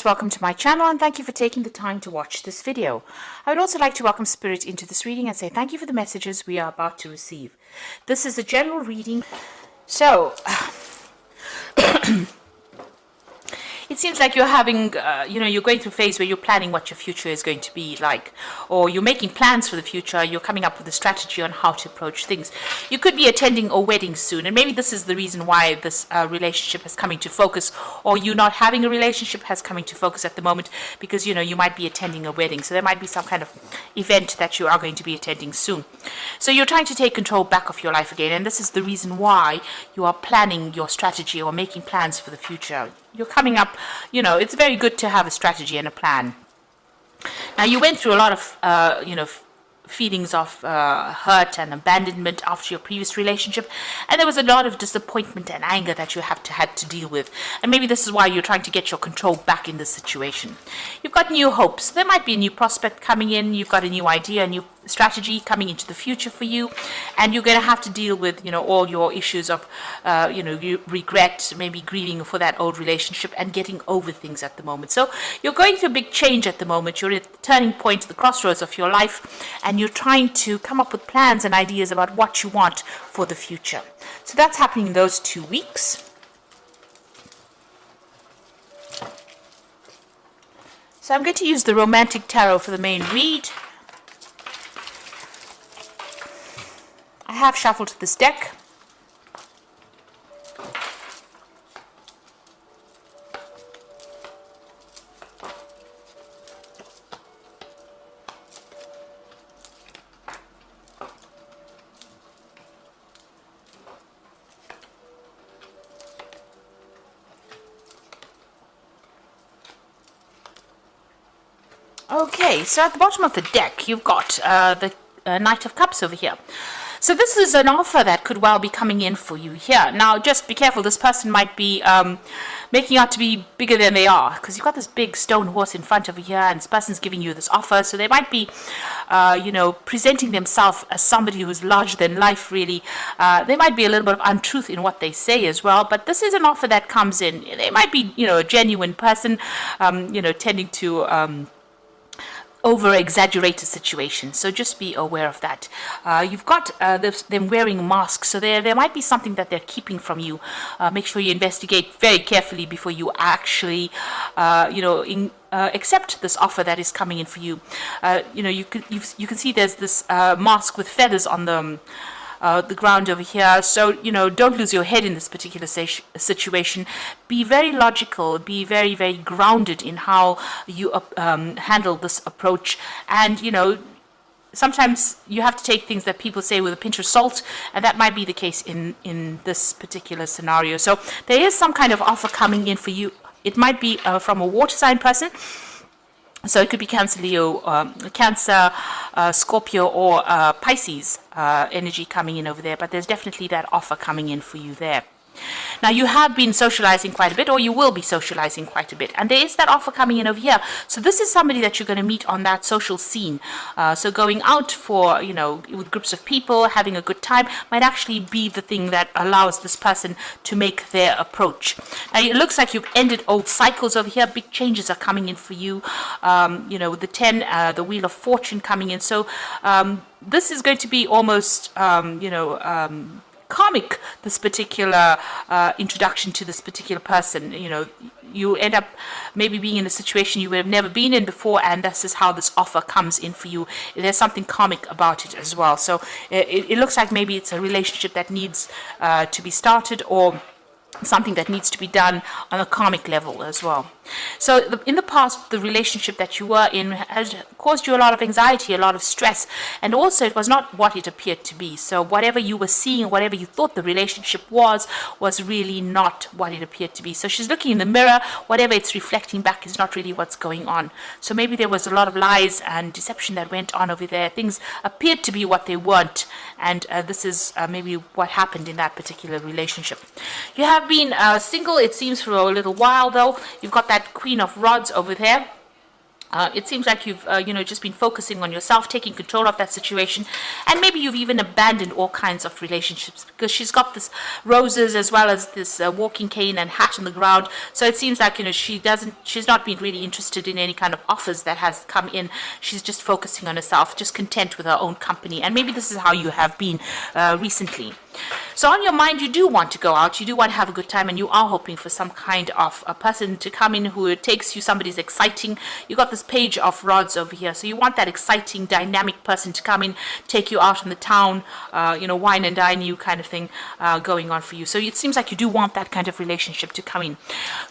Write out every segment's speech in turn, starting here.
Welcome to my channel and thank you for taking the time to watch this video. I would also like to welcome Spirit into this reading and say thank you for the messages we are about to receive. This is a general reading, so it seems like you're having, you're going through a phase where you're planning what your future is going to be like, or you're making plans for the future, you're coming up with a strategy on how to approach things. You could be attending a wedding soon, and maybe this is the reason why this relationship has come into focus, or you not having a relationship has come into focus at the moment, because, you might be attending a wedding. So there might be some kind of event that you are going to be attending soon. So you're trying to take control back of your life again, and this is the reason why you are planning your strategy or making plans for the future. You're coming up, it's very good to have a strategy and a plan. Now, you went through a lot of, feelings of hurt and abandonment after your previous relationship, and there was a lot of disappointment and anger that you had to deal with, and maybe this is why you're trying to get your control back in this situation. You've got new hopes. There might be a new prospect coming in. You've got a new idea, a new strategy coming into the future for you, and you're going to have to deal with all your issues of you regret, maybe grieving for that old relationship and getting over things at the moment. So you're going through a big change at the moment. You're at the turning point, the crossroads of your life, and you're trying to come up with plans and ideas about what you want for the future. So that's happening in those 2 weeks. So I'm going to use the Romantic Tarot for the main read. I have shuffled this deck. Okay, so at the bottom of the deck, you've got the Knight of Cups over here. So this is an offer that could well be coming in for you here. Now, just be careful. This person might be making out to be bigger than they are, because you've got this big stone horse in front of you here, and this person's giving you this offer. So they might be, presenting themselves as somebody who's larger than life, really. They might be a little bit of untruth in what they say as well, but this is an offer that comes in. They might be, a genuine person, tending to over-exaggerated situation, so just be aware of that. You've got them wearing masks, so there might be something that they're keeping from you. Make sure you investigate very carefully before you actually, accept this offer that is coming in for you. You can see there's this mask with feathers on the ground over here. So, don't lose your head in this particular situation. Be very logical, be very, very grounded in how you handle this approach. And, sometimes you have to take things that people say with a pinch of salt, and that might be the case in this particular scenario. So there is some kind of offer coming in for you. It might be from a water sign person. So it could be Cancer, Leo, Cancer, Scorpio, or Pisces energy coming in over there. But there's definitely that offer coming in for you there. Now, you have been socializing quite a bit, or you will be socializing quite a bit. And there is that offer coming in over here. So this is somebody that you're going to meet on that social scene. So going out for, with groups of people, having a good time, might actually be the thing that allows this person to make their approach. Now, it looks like you've ended old cycles over here. Big changes are coming in for you. With the 10, the Wheel of Fortune coming in. So this is going to be almost, karmic, this particular introduction to this particular person. You end up maybe being in a situation you would have never been in before, and this is how this offer comes in for you. There's something karmic about it as well. So it looks like maybe it's a relationship that needs to be started, or something that needs to be done on a karmic level as well. So in the past, the relationship that you were in has caused you a lot of anxiety, a lot of stress, and also it was not what it appeared to be. So whatever you were seeing, whatever you thought the relationship was really not what it appeared to be. So she's looking in the mirror, whatever it's reflecting back is not really what's going on. So maybe there was a lot of lies and deception that went on over there. Things appeared to be what they weren't, and this is maybe what happened in that particular relationship. You have been single, it seems, for a little while, though. You've got that Queen of Rods over there. It seems like you've, just been focusing on yourself, taking control of that situation, and maybe you've even abandoned all kinds of relationships because she's got this roses as well as this walking cane and hat on the ground. So it seems like she's not been really interested in any kind of offers that has come in. She's just focusing on herself, just content with her own company, and maybe this is how you have been recently. So on your mind, you do want to go out, you do want to have a good time, and you are hoping for some kind of a person to come in who takes you, somebody's exciting. You got this page of rods over here, so you want that exciting, dynamic person to come in, take you out in the town, wine and dine you kind of thing going on for you. So it seems like you do want that kind of relationship to come in.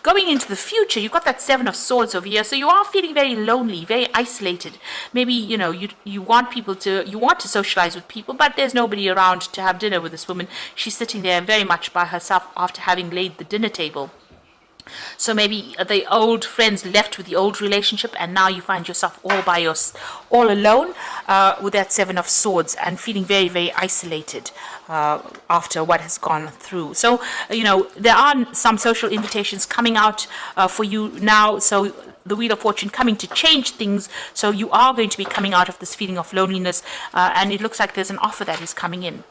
Going into the future, you've got that Seven of Swords over here, so you are feeling very lonely, very isolated. Maybe, you want to socialize with people, but there's nobody around to have dinner with this woman. She's sitting there very much by herself after having laid the dinner table. So maybe the old friends left with the old relationship, and now you find yourself all alone with that Seven of Swords and feeling very, very isolated after what has gone through. So, there are some social invitations coming out for you now. So the Wheel of Fortune coming to change things, so you are going to be coming out of this feeling of loneliness, and it looks like there's an offer that is coming in.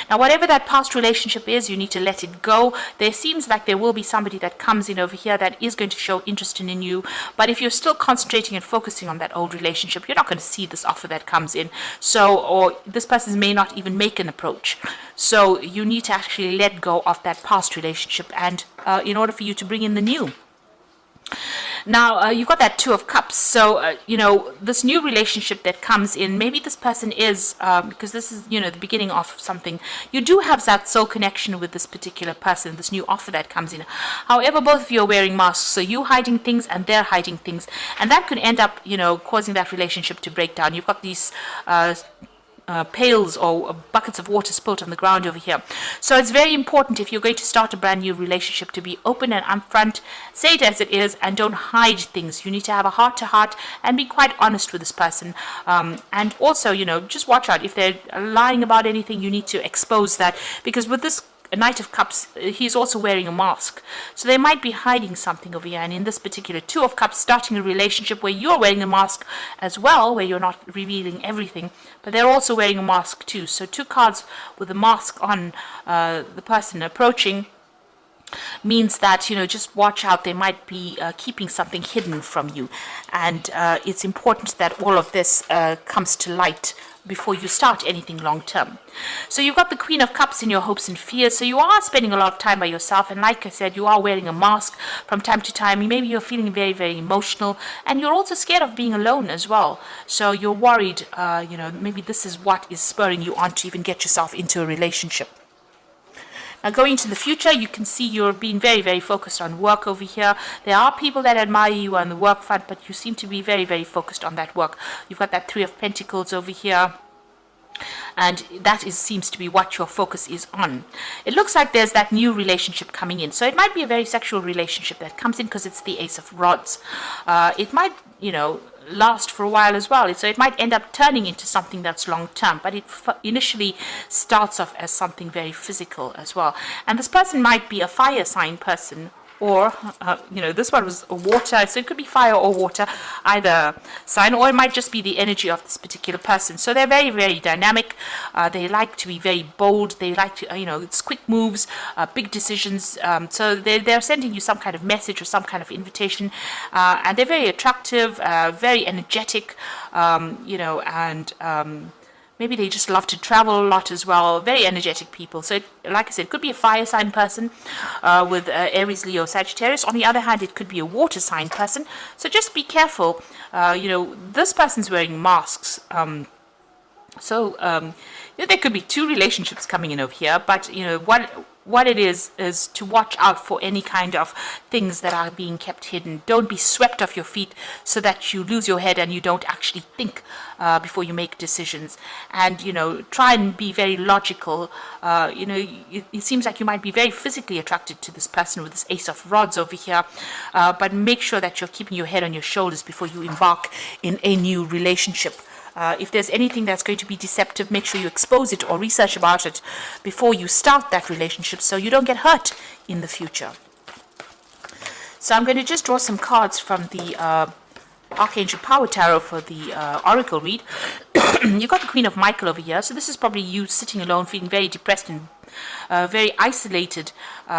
Now, whatever that past relationship is, you need to let it go. There seems like there will be somebody that comes in over here that is going to show interest in you, but if you're still concentrating and focusing on that old relationship, you're not going to see this offer that comes in. So, or this person may not even make an approach. So you need to actually let go of that past relationship, and in order for you to bring in the new. Now, you've got that Two of Cups. So, this new relationship that comes in, maybe this person is, because this is, the beginning of something. You do have that soul connection with this particular person, this new offer that comes in. However, both of you are wearing masks. So you hiding things and they're hiding things. And that could end up, causing that relationship to break down. You've got these pails or buckets of water spilled on the ground over here. So it's very important, if you're going to start a brand new relationship, to be open and upfront, say it as it is, and don't hide things. You need to have a heart-to-heart and be quite honest with this person. And also, just watch out. If they're lying about anything, you need to expose that, because with this Knight of Cups, he's also wearing a mask. So they might be hiding something over here. And in this particular Two of Cups, starting a relationship where you're wearing a mask as well, where you're not revealing everything, but they're also wearing a mask too. So two cards with a mask on the person approaching means that, just watch out. They might be keeping something hidden from you. And it's important that all of this comes to light before you start anything long term. So you've got the Queen of Cups in your hopes and fears. So you are spending a lot of time by yourself, and like I said, you are wearing a mask from time to time. Maybe you're feeling very, very emotional, and you're also scared of being alone as well. So you're worried, maybe this is what is spurring you on to even get yourself into a relationship. Now, going into the future, you can see you're being very, very focused on work over here. There are people that admire you on the work front, but you seem to be very, very focused on that work. You've got that Three of Pentacles over here, and that seems to be what your focus is on. It looks like there's that new relationship coming in. So it might be a very sexual relationship that comes in, because it's the Ace of Rods. It might, last for a while as well. So it might end up turning into something that's long term, but it initially starts off as something very physical as well. And this person might be a fire sign person, or this one was water, so it could be fire or water, either sign, or it might just be the energy of this particular person. So they're very, very dynamic. They like to be very bold. They like to, it's quick moves, big decisions. So they're sending you some kind of message or some kind of invitation, and they're very attractive, very energetic, and maybe they just love to travel a lot as well. Very energetic people. So, like I said, it could be a fire sign person with Aries, Leo, Sagittarius. On the other hand, it could be a water sign person. So just be careful. This person's wearing masks. There could be two relationships coming in over here. But, what it is to watch out for any kind of things that are being kept hidden. Don't be swept off your feet so that you lose your head and you don't actually think before you make decisions. And, try and be very logical. It seems like you might be very physically attracted to this person with this Ace of Rods over here. But make sure that you're keeping your head on your shoulders before you embark in a new relationship. If there's anything that's going to be deceptive, make sure you expose it or research about it before you start that relationship, so you don't get hurt in the future. So I'm going to just draw some cards from the Archangel Power Tarot for the Oracle read. You got the Queen of Michael over here. So this is probably you sitting alone, feeling very depressed and very isolated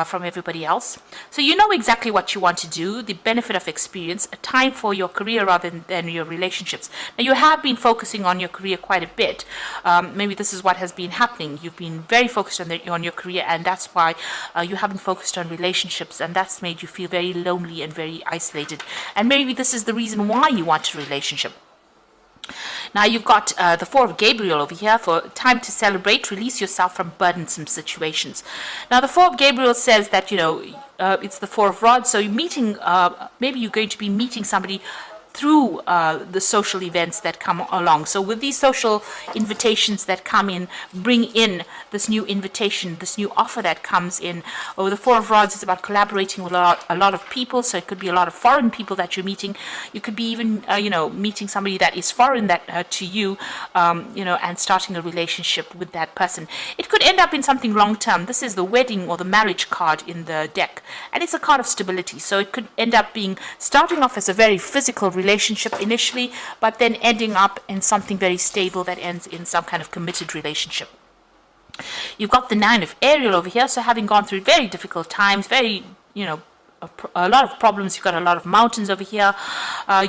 from everybody else. So you know exactly what you want to do, the benefit of experience, a time for your career rather than your relationships. Now you have been focusing on your career quite a bit. Maybe this is what has been happening. You've been very focused on your career, and that's why you haven't focused on relationships, and that's made you feel very lonely and very isolated. And maybe this is the reason why you want a relationship. Now you've got the Four of Gabriel over here for time to celebrate, release yourself from burdensome situations. Now the Four of Gabriel says that, it's the Four of Rods, so you're meeting, maybe you're going to be meeting somebody through the social events that come along. So with these social invitations that come in, bring in this new invitation, this new offer that comes in. Or the Four of Rods is about collaborating with a lot of people. So it could be a lot of foreign people that you're meeting. You could be even, meeting somebody that is foreign that to you, and starting a relationship with that person. It could end up in something long-term. This is the wedding or the marriage card in the deck. And it's a card of stability. So it could end up being starting off as a very physical relationship initially, but then ending up in something very stable that ends in some kind of committed relationship. You've got the Nine of Ariel over here, so having gone through very difficult times, very, a lot of problems, you've got a lot of mountains over here.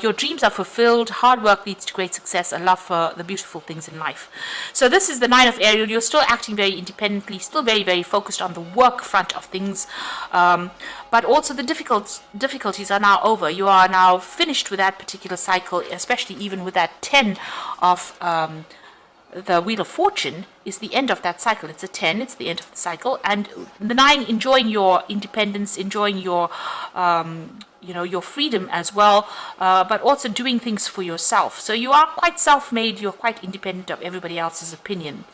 Your dreams are fulfilled, hard work leads to great success, a love for the beautiful things in life. So this is the Nine of Ariel. You're still acting very independently, still very, very focused on the work front of things, but also the difficulties are now over. You are now finished with that particular cycle, especially even with that 10 of the Wheel of Fortune is the end of that cycle. It's a 10, it's the end of the cycle. And the 9, enjoying your independence, enjoying your your freedom as well, but also doing things for yourself. So you are quite self-made, you're quite independent of everybody else's opinion.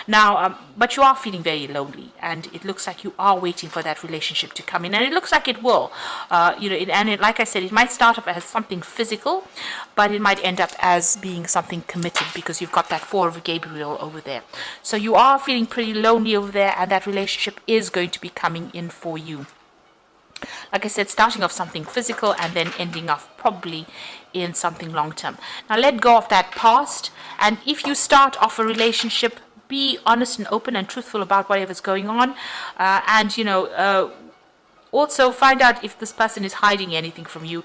Now, but you are feeling very lonely, and it looks like you are waiting for that relationship to come in, and it looks like it will. Like I said, it might start off as something physical, but it might end up as being something committed, because you've got that Four of Gabriel over there. So you are feeling pretty lonely over there, and that relationship is going to be coming in for you. Like I said, starting off something physical and then ending off probably in something long-term. Now let go of that past, and if you start off a relationship, be honest and open and truthful about whatever's going on, also find out if this person is hiding anything from you.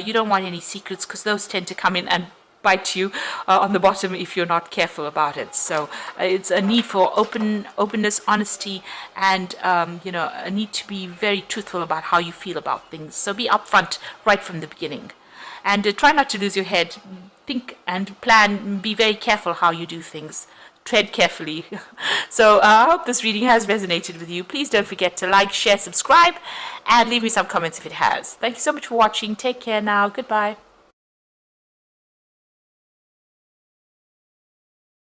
You don't want any secrets, because those tend to come in and bite you on the bottom if you're not careful about it. So it's a need for openness, honesty, and a need to be very truthful about how you feel about things. So be upfront right from the beginning, and try not to lose your head. Think and plan. Be very careful how you do things. Tread carefully. So I hope this reading has resonated with you. Please don't forget to like, share, subscribe, and leave me some comments if it has. Thank you so much for watching. Take care now. Goodbye.